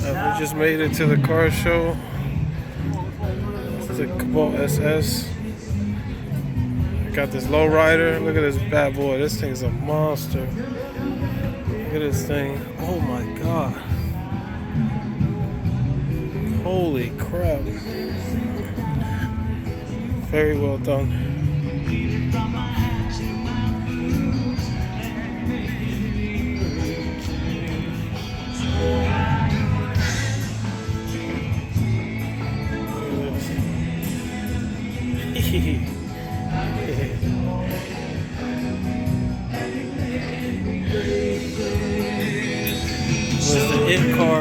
We just made it to the car show. It's the Cabot SS. Got this lowrider. Look at this bad boy. This thing's a monster. Look at this thing. Oh my god. Holy crap. Very well done. Was the it car.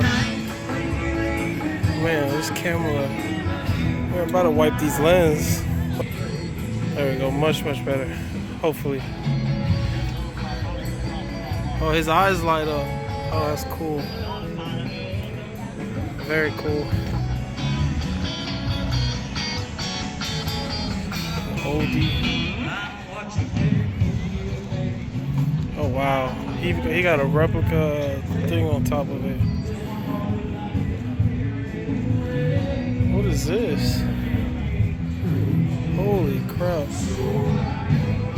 Man, this camera. We're about to wipe these lenses. There we go, much better. Hopefully. Oh, his eyes light up. Oh, that's cool. Very cool. Oldie. Oh wow, he got a replica thing on top of it. What is this? Holy crap.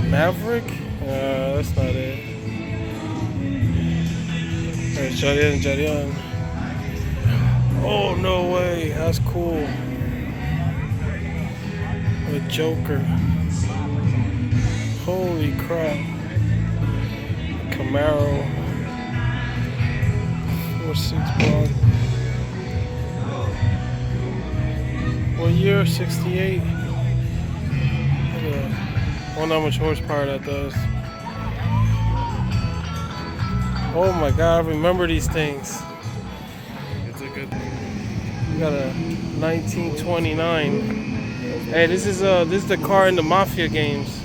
Maverick? That's not it. Alright, Jarian. Oh, no way. That's cool. The Joker. Holy crap. Camaro. 4.6 block. What year? 68? I wonder how much horsepower that does. Oh my god, I remember these things. It's a good thing. We got a 1929. Hey, this is the car in the Mafia games.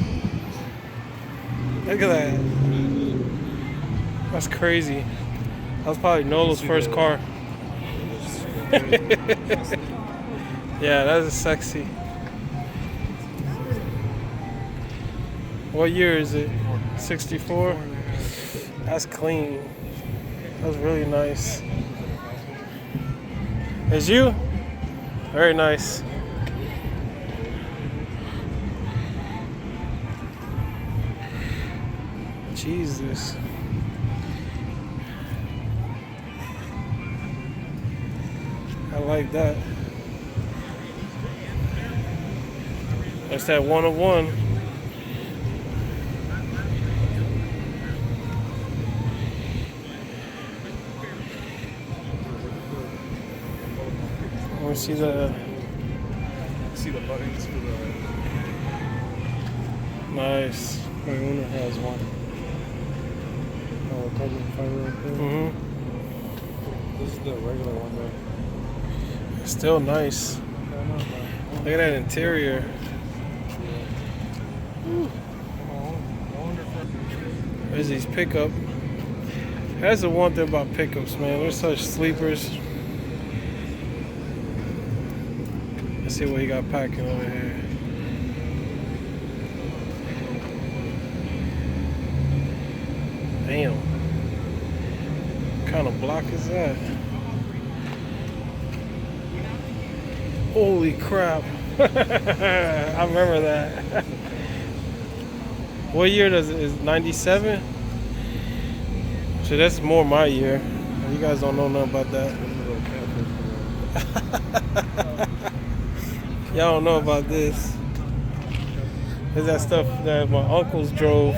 Look at that. That's crazy. That was probably Nola's first car. Yeah, that is sexy. What year is it? 64? That's clean. That's really nice. Is you? Very nice. Jesus. I like that. That's that 101. I want to see the buttons for the. Nice. My owner has one. Oh, carbon fiber right there. This is the regular one though. Still nice. Look at that interior. There's these pickup. That's the one thing about pickups, man. They're such sleepers. Let's see what he got packing over here. Damn. What kind of block is that? Holy crap. I remember that. What year does it? Is 97? So that's more my year. You guys don't know nothing about that. Y'all don't know about this. There's that stuff that my uncles drove.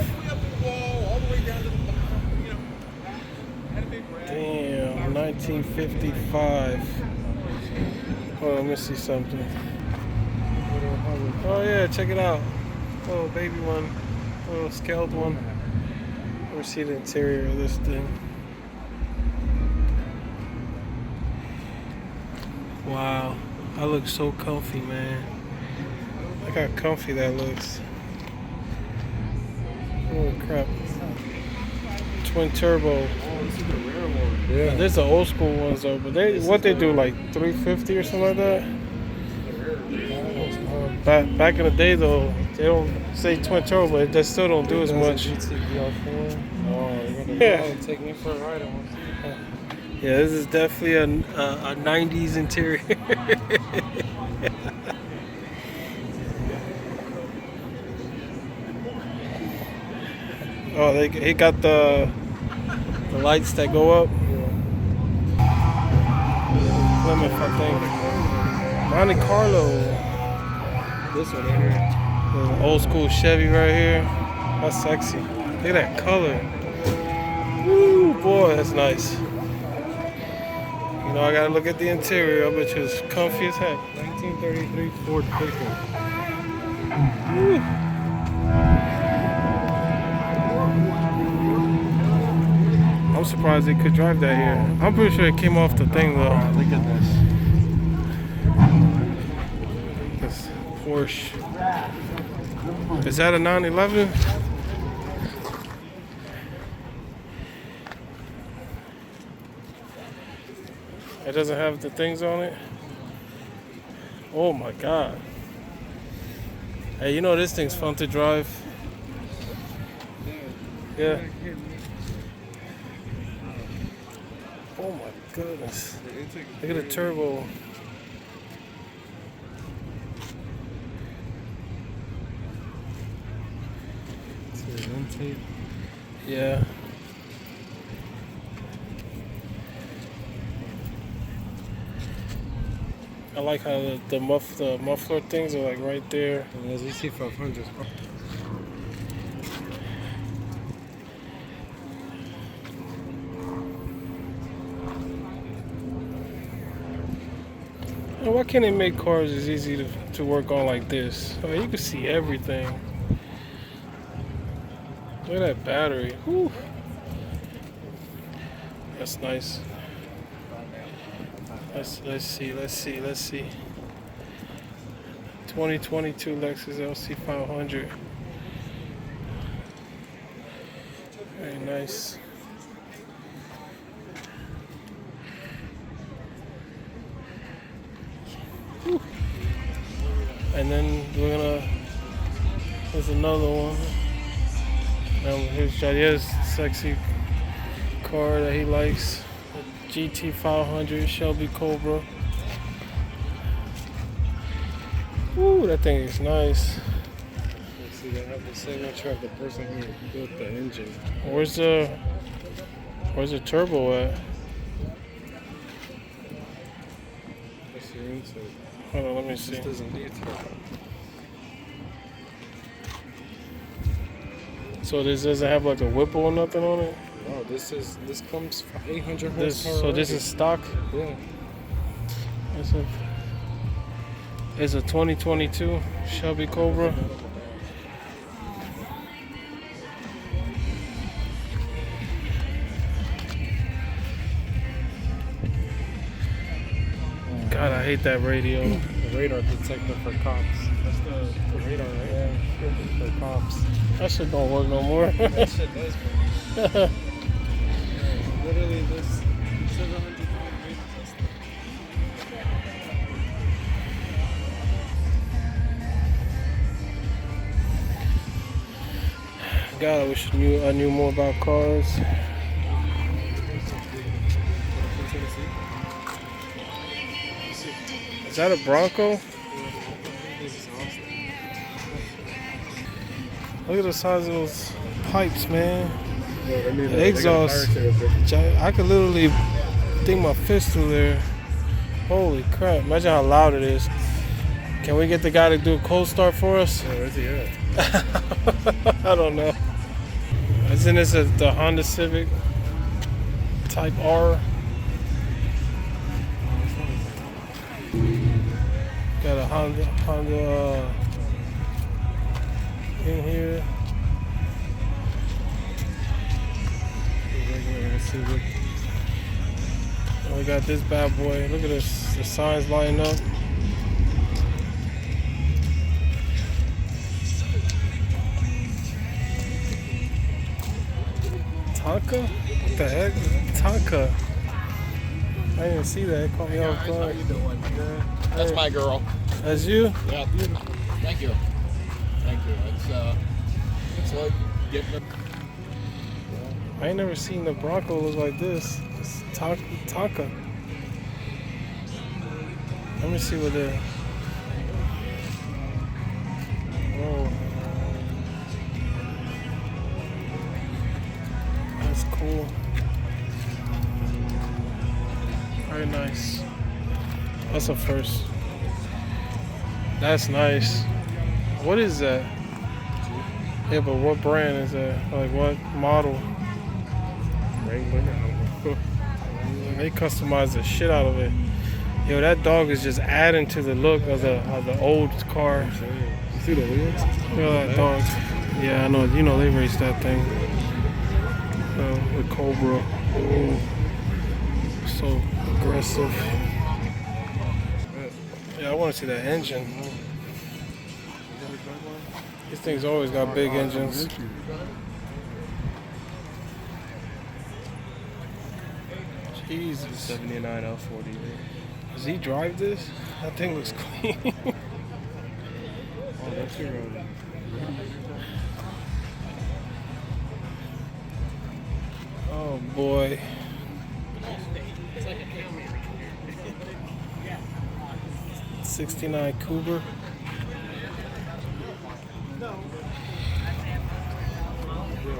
Damn, 1955. Oh, let me see something. Oh yeah, check it out. Little baby one, little scaled one. Let me see the interior of this thing. Wow, that looks so comfy, man. Look how comfy that looks. Holy crap. Twin turbo. Oh, this is the rare one. Yeah, there's the old school ones though, but they do like 350 or something like that. Back in the day though, they don't say twin turbo, but they still don't do as much. Oh, Yeah. take me for a ride on one. Yeah, this is definitely a 90s interior. Oh, he got the lights that go up. Plymouth, I think. Monte Carlo. This one right here. There's an old school Chevy right here. That's sexy. Look at that color. Woo, boy, that's nice. You know, I gotta look at the interior. I bet you it's comfy as heck. 1933 Ford pickup. Woo. I'm surprised they could drive that here. I'm pretty sure it came off the thing though. Look at this. This Porsche. Is that a 911? It doesn't have the things on it. Oh my god. Hey, you know this thing's fun to drive. Yeah. Oh my goodness. Look at the turbo. Yeah. I like how the muffler things are like right there. And there's EC500. And why can't they make cars as easy to work on like this? Oh, you can see everything. Look at that battery. Whew. That's nice. Let's see. 2022 Lexus LC500. Very nice. Whew. And then there's another one. Here's Jadier's sexy car that he likes. GT500 Shelby Cobra. Ooh, that thing is nice. See, they have the signature of the person who built the engine. Where's the turbo at? That's your insert. Hold on, let me see. This doesn't need turbo. So this doesn't have like a Whipple or nothing on it? No, this comes for 800 horsepower. So this is stock? Yeah. It's a 2022 Shelby Cobra. God, I hate that radio. The radar detector for cops. That's the radar, right? Yeah, for cops. That shit don't work no more. That shit does work. Literally, this 700 beta test. God, I wish I knew more about cars. Is that a Bronco? Look at the size of those pipes, man. The exhaust. I could literally dig my fist through there. Holy crap. Imagine how loud it is. Can we get the guy to do a cold start for us? Oh, where's he at? I don't know. Isn't this the Honda Civic Type R? Got a Honda in here. Civic. And we got this bad boy. Look at this. The signs lining up. Tonka? What the heck? Tonka. I didn't even see that. It caught me off guard. How you doing? That's my girl. That's you? Yeah. Thank you. Thank you. It's like getting a... I ain't never seen the Bronco look like this. It's Taka. Let me see what they're. Whoa. That's cool. Very nice. That's a first. That's nice. What is that? Yeah, but what brand is that? Like what model? They customize the shit out of it. Yo, that dog is just adding to the look of the old car. You see the wheels? Look at that dog. Yeah, I know. You know they raced that thing. The Cobra. Ooh. So aggressive. Yeah, I want to see that engine. These things always got big engines. Jesus. 79 L40. Does he drive this? That thing looks clean. Oh, that's your Oh boy. 69 Cougar.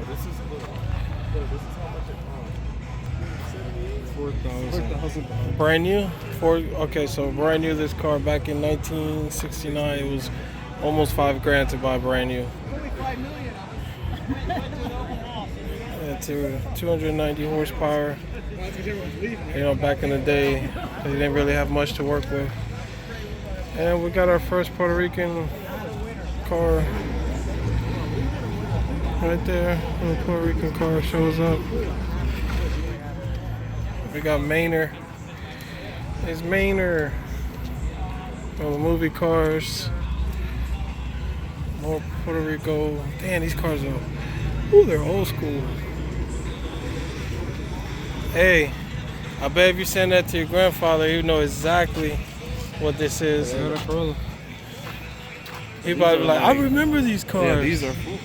This is how much it costs. $4,000. Brand new? Okay, so brand new this car back in 1969. It was almost $5,000 to buy brand new. Yeah, 290 horsepower. You know, back in the day, they didn't really have much to work with. And we got our first Puerto Rican car right there. When the Puerto Rican car shows up. We got Maynard. It's Maynard. All the movie cars. More Puerto Rico. Damn, these cars are. Ooh, they're old school. Hey, I bet if you send that to your grandfather, he'd know exactly what this is. He'd probably be like, I remember these cars. Yeah, these are full.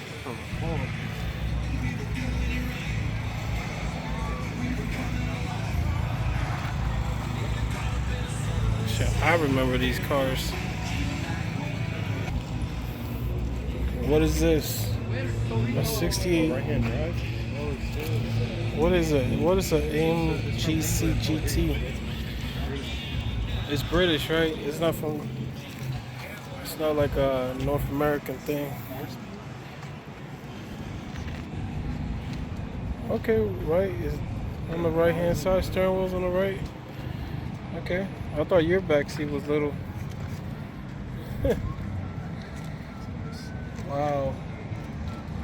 Shit, I remember these cars. What is this? A 68. Right-hand drive? What is it? What is a MGC GT? It's British, right? It's not from. It's not like a North American thing. Okay, right. Is on the right hand side. Steering wheel's on the right. Okay. I thought your back seat was little. Wow.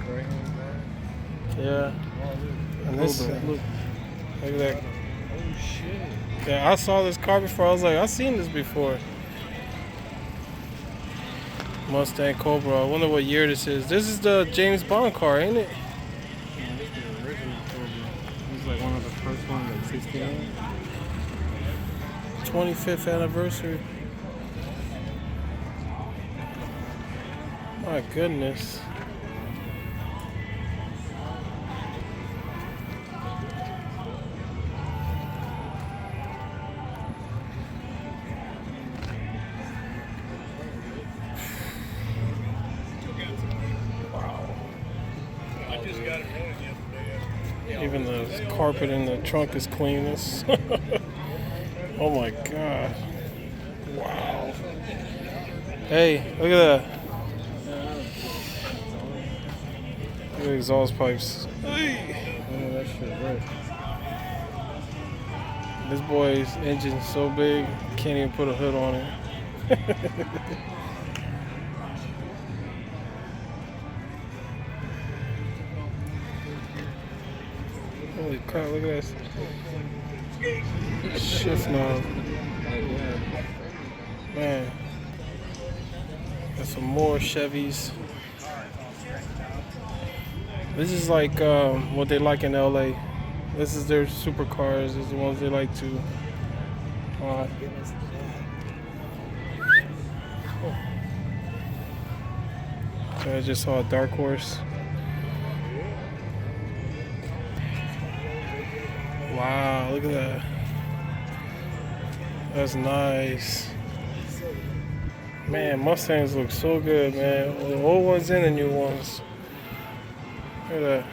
Right-hand drive? Yeah. And this, look at that. Oh, shit. Yeah, I saw this car before. I was like, I've seen this before. Mustang Cobra. I wonder what year this is. This is the James Bond car, ain't it? Yeah, this is the original Cobra. This is like one of the first ones, like 69. 25th anniversary. My goodness. Even the carpet in the trunk is clean. Oh my god. Wow. Hey, look at that. Look at the exhaust pipes. Hey. Oh, that shit right. This boy's engine's so big, can't even put a hood on it. Holy crap, look at this. Shift knob. Man. Got some more Chevys. This is like what they like in LA. This is their supercars. These are the ones they like to. So I just saw a dark horse. Wow, look at that. That's nice. Man, Mustangs look so good, man. The old ones and the new ones. Look at that.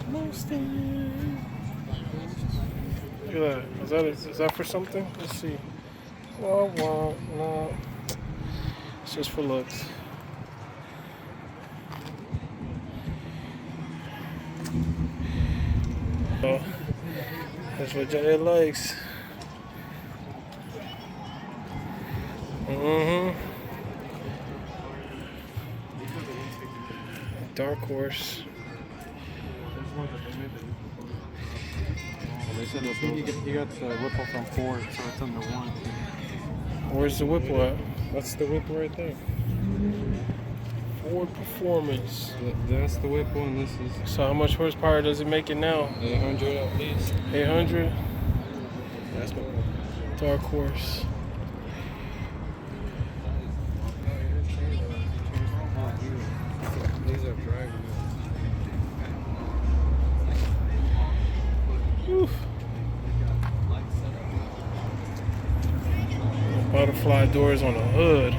Mustang. Look at that. Is that for something? Let's see. No. It's just for looks. Oh, that's what Jay likes. Dark horse. They said I think you got the Whipple from Ford, so it's under one. Where's the Whipple at? That's the Whipple right there. Ford Performance. That's the Whipple, and this is So how much horsepower does it make it now? 800 at least. 800? That's the Dark horse. These are driving. Butterfly doors on the hood.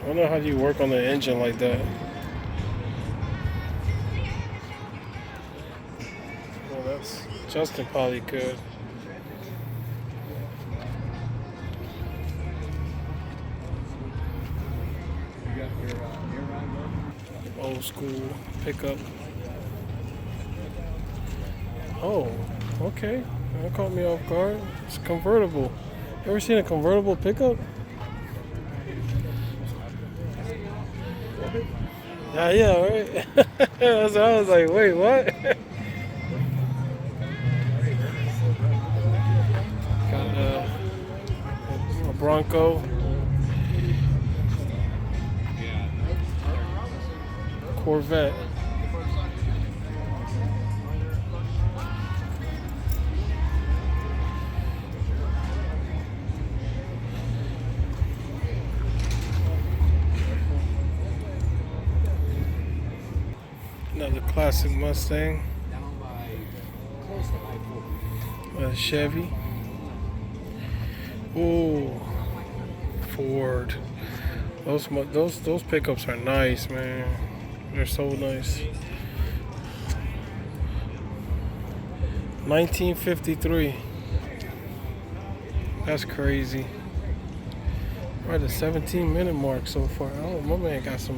I don't know how you work on the engine like that. Well, that's Justin probably could. Old school pickup. Oh, okay. That caught me off guard. It's convertible. Ever seen a convertible pickup? Yeah, right? So I was like, wait, what? Got a Bronco. Corvette. Another classic Mustang. A Chevy. Ooh, Ford. Those pickups are nice, man. They're so nice. 1953. That's crazy. We're at the 17-minute mark so far. Oh, my man got some